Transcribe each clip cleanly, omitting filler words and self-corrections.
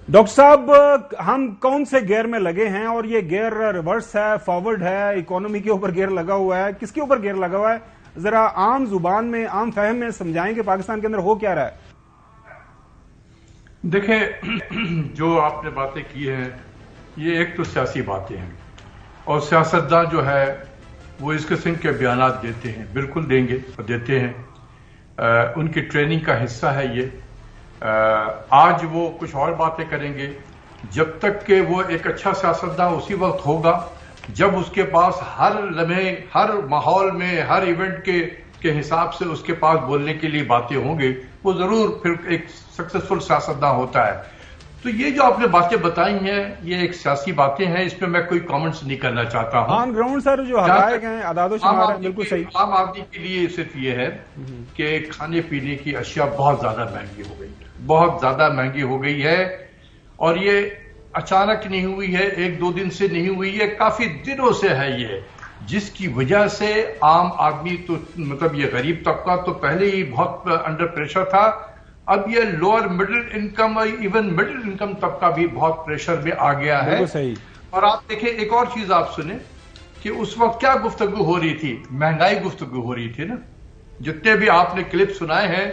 Doctor साहब, हम कौन से गियर में लगे हैं और ये गियर रिवर्स है, फॉरवर्ड है, इकोनॉमी के ऊपर गियर लगा हुआ है, किसके ऊपर गियर लगा हुआ है? जरा आम जुबान में, आम फहम में समझाएं कि पाकिस्तान के अंदर हो क्या रहा है। देखिए, जो आपने बातें की हैं ये एक तो सियासी बातें हैं और सियासतदान जो है वो इस किस्म के बयानात देते हैं, बिल्कुल देंगे और देते हैं। उनकी ट्रेनिंग का हिस्सा है ये। आज वो कुछ और बातें करेंगे जब तक कि वो एक अच्छा सियासतदान उसी वक्त होगा जब उसके पास हर लम्हे, हर माहौल में, हर इवेंट के हिसाब से उसके पास बोलने के लिए बातें होंगी। वो जरूर फिर एक सक्सेसफुल सियासतदान होता है। तो ये जो आपने बातें बताई हैं ये एक सियासी बातें हैं, इसमें मैं कोई कमेंट्स नहीं करना चाहता हूं। ऑन ग्राउंड सर जो हकायक हैं, अदादो शुमार हैं, बिल्कुल सही। आम आदमी के लिए सिर्फ ये है कि खाने पीने की अशिया बहुत ज्यादा महंगी हो गई, बहुत ज्यादा महंगी हो गई है। और ये अचानक नहीं हुई है, एक दो दिन से नहीं हुई है, काफी दिनों से है ये, जिसकी वजह से आम आदमी तो मतलब ये गरीब तबका तो पहले ही बहुत अंडर प्रेशर था। अब ये लोअर मिडिल इनकम और इवन मिडिल इनकम तबका भी बहुत प्रेशर में आ गया है। सही। और आप देखें, एक और चीज आप सुने कि उस वक्त क्या गुफ्तगू हो रही थी, महंगाई गुफ्तगू हो रही थी ना। जितने भी आपने क्लिप सुनाए हैं,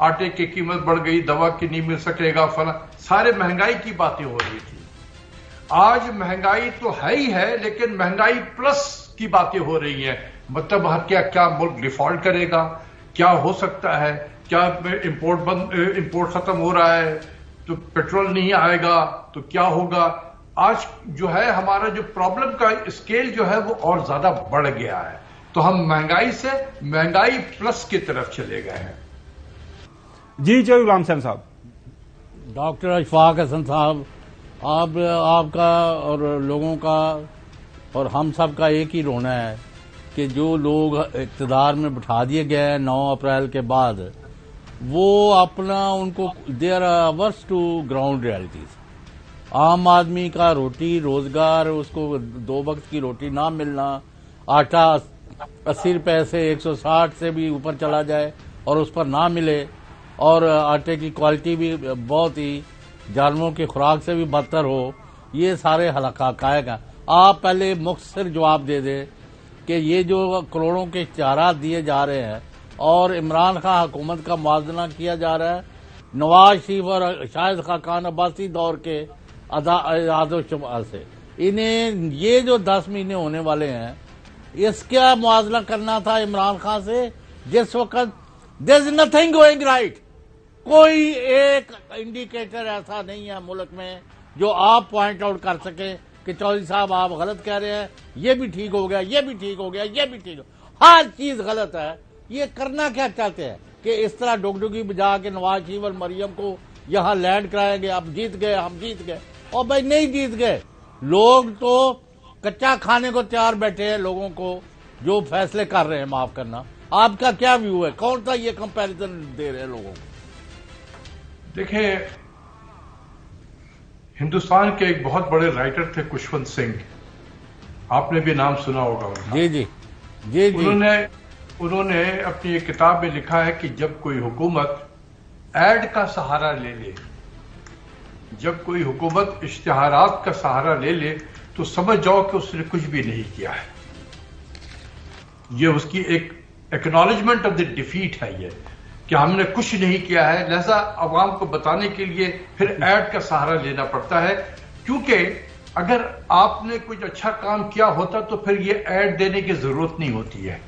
आटे की कीमत बढ़ गई, दवा की नहीं मिल सकेगा, फला, सारे महंगाई की बातें हो रही थी। आज महंगाई तो है ही है, लेकिन महंगाई प्लस की बातें हो रही हैं। मतलब क्या मुल्क डिफॉल्ट करेगा, क्या हो सकता है, क्या इंपोर्ट खत्म हो रहा है तो पेट्रोल नहीं आएगा तो क्या होगा। आज जो है हमारा जो प्रॉब्लम का स्केल जो है वो और ज्यादा बढ़ गया है। तो हम महंगाई से महंगाई प्लस की तरफ चले गए हैं। जी जय गुलाम हुसैन साहब। डॉक्टर अशफाक हसन साहब, आपका और लोगों का और हम सब का एक ही रोना है कि जो लोग इक़्तिदार में बिठा दिए गए हैं 9 अप्रैल के बाद, वो अपना उनको their hours to ground realities. आम आदमी का रोटी रोजगार, उसको 2 वक्त की रोटी ना मिलना, आटा 80 रुपए से 160 से भी ऊपर चला जाए और उस पर ना मिले, और आटे की क्वालिटी भी बहुत ही जानवरों की खुराक से भी बदतर हो, ये सारे हकायक हैं। आप पहले मुख्तसर जवाब दे दें कि ये जो करोड़ों के इश्तिहारात दिए जा रहे हैं और इमरान खान हुकूमत का मुआवजा किया जा रहा है नवाज शरीफ और शाहिद खाकान अब्बासी दौर के आदो शुमार से, इन्हें ये जो 10 महीने होने वाले हैं इसका मुआवजा करना था इमरान खान से, जिस वक्त there is nothing going right. कोई एक इंडिकेटर ऐसा नहीं है मुल्क में जो आप पॉइंट आउट कर सके कि चौधरी साहब आप गलत कह रहे हैं, ये भी ठीक हो गया, ये भी ठीक हो गया, ये भी ठीक हो, हर चीज गलत है। ये करना क्या चाहते हैं कि इस तरह डुगडुगी बजा के नवाज शरीफ और मरियम को यहां लैंड कराएंगे, अब जीत गए, हम जीत गए। और भाई नहीं जीत गए, लोग तो कच्चा खाने को तैयार बैठे हैं। लोगों को जो फैसले कर रहे हैं, माफ करना, आपका क्या व्यू है, कौन सा ये कंपैरिजन दे रहे हैं लोगों को? देखिए, हिंदुस्तान के एक बहुत बड़े राइटर थे खुशवंत सिंह, आपने भी नाम सुना होगा उनका। जी जी जी जी। उन्होंने अपनी एक किताब में लिखा है कि जब कोई हुकूमत एड का सहारा ले ले, जब कोई हुकूमत इश्तिहारात का सहारा ले ले, तो समझ जाओ कि उसने कुछ भी नहीं किया है। ये उसकी एक एक्नॉलेजमेंट ऑफ द डिफीट है, ये कि हमने कुछ नहीं किया है। लिहाजा अवाम को बताने के लिए फिर एड का सहारा लेना पड़ता है, क्योंकि अगर आपने कुछ अच्छा काम किया होता तो फिर ये एड देने की जरूरत नहीं होती है,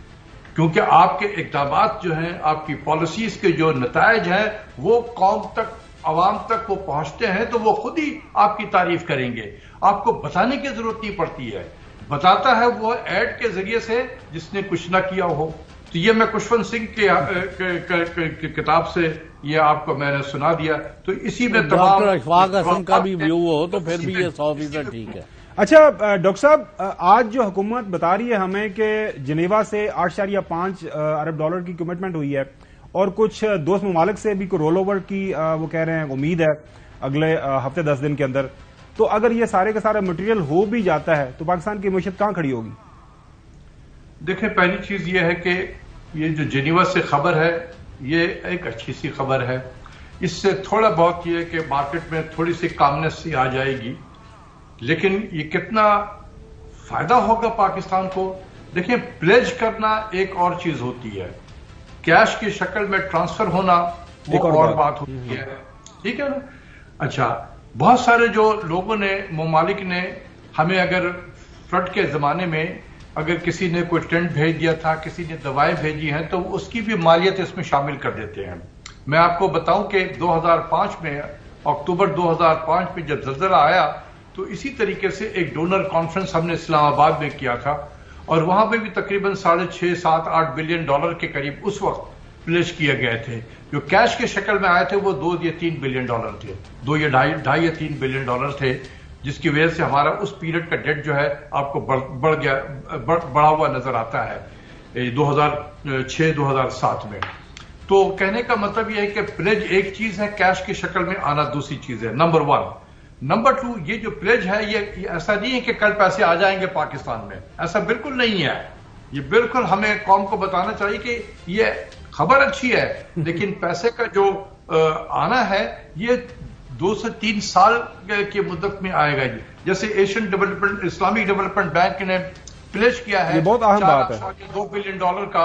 क्योंकि आपके इक़दामात जो हैं, आपकी पॉलिसीज के जो नतायज हैं, वो कौम तक, अवाम तक वो पहुंचते हैं तो वो खुद ही आपकी तारीफ करेंगे। आपको बताने की जरूरत नहीं पड़ती है, बताता है वो एड के जरिए से जिसने कुछ ना किया हो। तो ये मैं खुशवंत सिंह के किताब से ये आपको मैंने सुना दिया। तो इसी में डॉक्टर अशफाक हसन का भी व्यू हो तो फिर भी ये 100% ठीक है। अच्छा डॉक्टर साहब, आज जो हुकूमत बता रही है हमें कि जिनेवा से 8.5 अरब डॉलर की कमिटमेंट हुई है और कुछ दोस्त ममालिक से भी कोई रोल ओवर की वो कह रहे हैं उम्मीद है अगले हफ्ते 10 दिन के अंदर। तो अगर ये सारे का सारा मटेरियल हो भी जाता है तो पाकिस्तान की मईशत कहां खड़ी होगी? देखिए, पहली चीज ये है कि ये जो जिनेवा से खबर है ये एक अच्छी सी खबर है। اس سے تھوڑا بہت یہ کہ مارکیٹ میں تھوڑی سی کامنس سی آ جائے گی، لیکن یہ کتنا فائدہ ہوگا پاکستان کو؟ دیکھیں، پلیج کرنا ایک اور چیز ہوتی ہے، کیش کی شکل میں ٹرانسفر ہونا وہ اور بات ہوتی ہے، ٹھیک ہے نا؟ اچھا، بہت سارے جو لوگوں نے، ممالک نے ہمیں اگر فلڈ کے زمانے میں اگر کسی نے کوئی ٹینٹ بھیج دیا تھا، کسی نے دوائیں بھیجی ہیں، تو اس کی بھی مالیت اس میں شامل کر دیتے ہیں۔ میں آپ کو بتاؤں کہ 2005 میں، اکتوبر 2005 میں جب زلزلہ آیا تو اسی طریقے سے ایک ڈونر کانفرنس ہم نے اسلام آباد میں کیا تھا، اور وہاں پہ بھی تقریباً 6.5 7 8 بلین ڈالر کے قریب اس وقت پلیج کیے گئے تھے۔ جو کیش کے شکل میں آئے تھے وہ 2 یا 3 بلین ڈالر تھے، 2 یا 2.5 یا 3 بلین ڈالر تھے، جس کی وجہ سے ہمارا اس پیریڈ کا ڈیٹ جو ہے آپ کو بڑھا ہوا نظر آتا ہے 2006-2007 میں۔ تو کہنے کا مطلب یہ ہے کہ پلیج ایک چیز ہے، کیش کی شکل میں آنا دوسری چیز ہے، نمبر 1۔ نمبر 2، یہ جو پلیج ہے یہ ایسا نہیں ہے کہ کل پیسے آ جائیں گے پاکستان میں، ایسا بالکل نہیں ہے۔ یہ بالکل ہمیں قوم کو بتانا چاہیے کہ یہ خبر اچھی ہے، لیکن پیسے کا جو آنا ہے یہ 2 سے 3 سال کی مدت میں آئے گا۔ جیسے ایشین ڈیولپمنٹ، اسلامی ڈیولپمنٹ بینک نے پلیج کیا ہے، یہ بہت اہم بات ہے، 2 بلین ڈالر کا،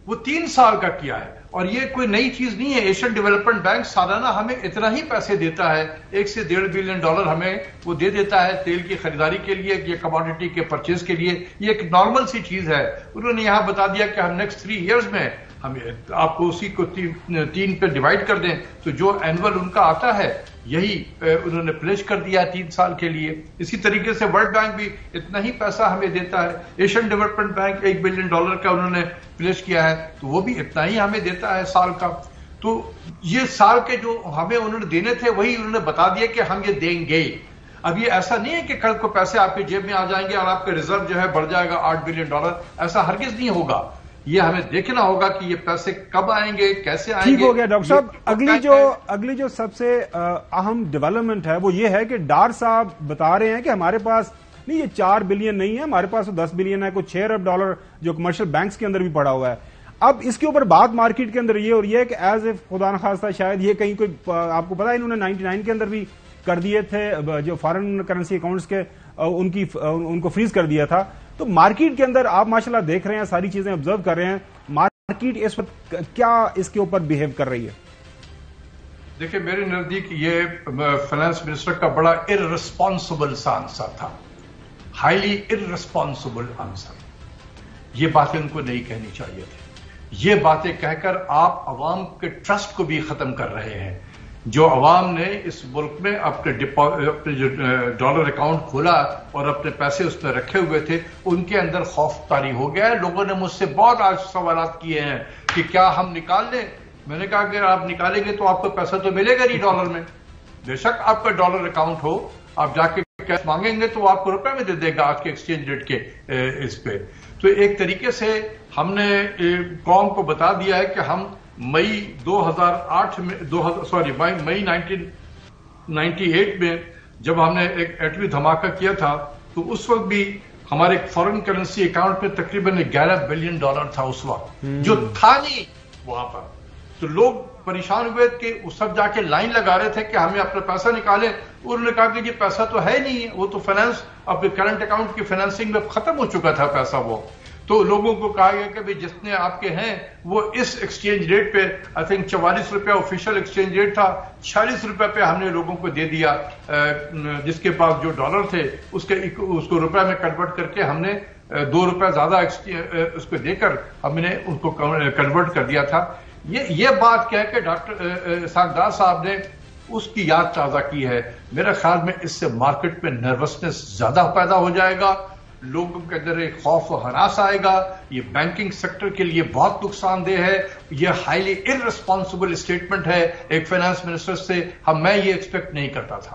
وہ 3 سال کا کیا ہے، اور یہ کوئی نئی چیز نہیں ہے۔ ایشین ڈیولپمنٹ بینک سالانہ ہمیں اتنا ہی پیسے دیتا ہے، 1 سے 1.5 بلین ڈالر ہمیں وہ دے دیتا ہے تیل کی خریداری کے لیے یا کموڈٹی کے پرچیز کے لیے۔ یہ ایک نارمل سی چیز ہے۔ انہوں نے یہاں بتا دیا کہ ہم نیکسٹ 3 ایئرز میں ہم آپ کو اسی کو 3 پہ ڈیوائڈ کر دیں، تو جو اینول ان کا آتا ہے یہی انہوں نے پلیج کر دیا 3 سال کے لیے۔ اسی طریقے سے ورلڈ بینک بھی اتنا ہی پیسہ ہمیں دیتا ہے۔ Asian development bank 1 billion dollar کا انہوں نے پلیج کیا ہے، تو وہ بھی اتنا ہی ہمیں دیتا ہے سال کا۔ تو یہ سال کے جو ہمیں انہوں نے دینے تھے وہی انہوں نے بتا دیا کہ ہم یہ دیں گے۔ اب یہ ایسا نہیں ہے کہ کل کو پیسے آپ کی جیب میں آ جائیں گے اور آپ کا ریزرو جو ہے بڑھ جائے گا 8 بلین ڈالر، ایسا ہرگز نہیں ہوگا۔ یہ ہمیں دیکھنا ہوگا کہ یہ پیسے کب آئیں گے، کیسے آئیں گے۔ ٹھیک ہو گیا ڈاکٹر صاحب، اگلی جو سب سے اہم ڈیولپمنٹ ہے وہ یہ ہے کہ ڈار صاحب بتا رہے ہیں کہ ہمارے پاس نہیں، یہ 4 بلین نہیں ہے، ہمارے پاس تو 10 بلین ہے، کچھ 6 ارب ڈالر جو کمرشل بینکس کے اندر بھی پڑا ہوا ہے۔ اب اس کے اوپر بات مارکیٹ کے اندر یہ ہو رہی ہے کہ ایز اف خدا نخواستہ شاید یہ کہیں کوئی، آپ کو پتا ہے انہوں نے 99 کے اندر بھی کر دیے تھے، جو فارن کرنسی اکاؤنٹس کے ان کو فریز کر دیا تھا۔ تو مارکیٹ کے اندر آپ ماشاءاللہ دیکھ رہے ہیں، ساری چیزیں آبزرو کر رہے ہیں، مارکیٹ اس وقت کیا اس کے اوپر بہیو کر رہی ہے؟ دیکھیں، میرے نزدیک یہ فائنانس منسٹر کا بڑا ارریسپانسبل سا آنسر تھا، ہائیلی ارریسپانسبل آنسر۔ یہ باتیں ان کو نہیں کہنی چاہیے تھی۔ یہ باتیں کہہ کر آپ عوام کے ٹرسٹ کو بھی ختم کر رہے ہیں۔ جو عوام نے اس ملک میں اپنے جو ڈالر اکاؤنٹ کھولا اور اپنے پیسے اس میں رکھے ہوئے تھے، ان کے اندر خوف طاری ہو گیا ہے۔ لوگوں نے مجھ سے بہت آج سوالات کیے ہیں کہ کیا ہم نکال لیں؟ میں نے کہا کہ اگر آپ نکالیں گے تو آپ کو پیسہ تو ملے گا نہیں ڈالر میں۔ بے شک آپ کا ڈالر اکاؤنٹ ہو، آپ جا کے کیش مانگیں گے تو وہ آپ کو روپے میں دے دے گا آج کے ایکسچینج ریٹ کے اس پہ۔ تو ایک طریقے سے ہم نے قوم کو بتا دیا ہے کہ ہم مئی 1998 میں جب ہم نے ایک ایٹمی دھماکہ کیا تھا تو اس وقت بھی ہمارے فورن کرنسی اکاؤنٹ میں تقریباً 11 بلین ڈالر تھا اس وقت، جو تھا نہیں وہاں پر۔ تو لوگ پریشان ہوئے کہ اس سب جا کے لائن لگا رہے تھے کہ ہمیں اپنا پیسہ نکالیں، انہوں نے کہا کہ یہ پیسہ تو ہے نہیں، وہ تو فائنانس اپنے کرنٹ اکاؤنٹ کی فائنانسنگ میں ختم ہو چکا تھا پیسہ وہ۔ تو لوگوں کو کہا گیا کہ جتنے آپ کے ہیں وہ اس ایکسچینج ریٹ پہ، آئی تھنک 44 روپے آفیشیل ایکسچینج ریٹ تھا، 46 روپے پہ ہم نے لوگوں کو دے دیا۔ جس کے پاس جو ڈالر تھے اس کو روپے میں کنورٹ کر کے ہم نے 2 روپے زیادہ اس کو دے کر ہم نے ان کو کنورٹ کر دیا تھا۔ یہ بات کہہ کے ڈاکٹر اسحاق ڈار صاحب نے اس کی یاد تازہ کی ہے۔ میرے خیال میں اس سے مارکیٹ میں نروسنس زیادہ پیدا ہو جائے گا، لوگوں کے اندر ایک خوف و ہراس آئے گا۔ یہ بینکنگ سیکٹر کے لیے بہت نقصان دہ ہے۔ یہ ہائیلی ارریسپانسبل اسٹیٹمنٹ ہے ایک فائنانس منسٹر سے، میں یہ ایکسپیکٹ نہیں کرتا تھا۔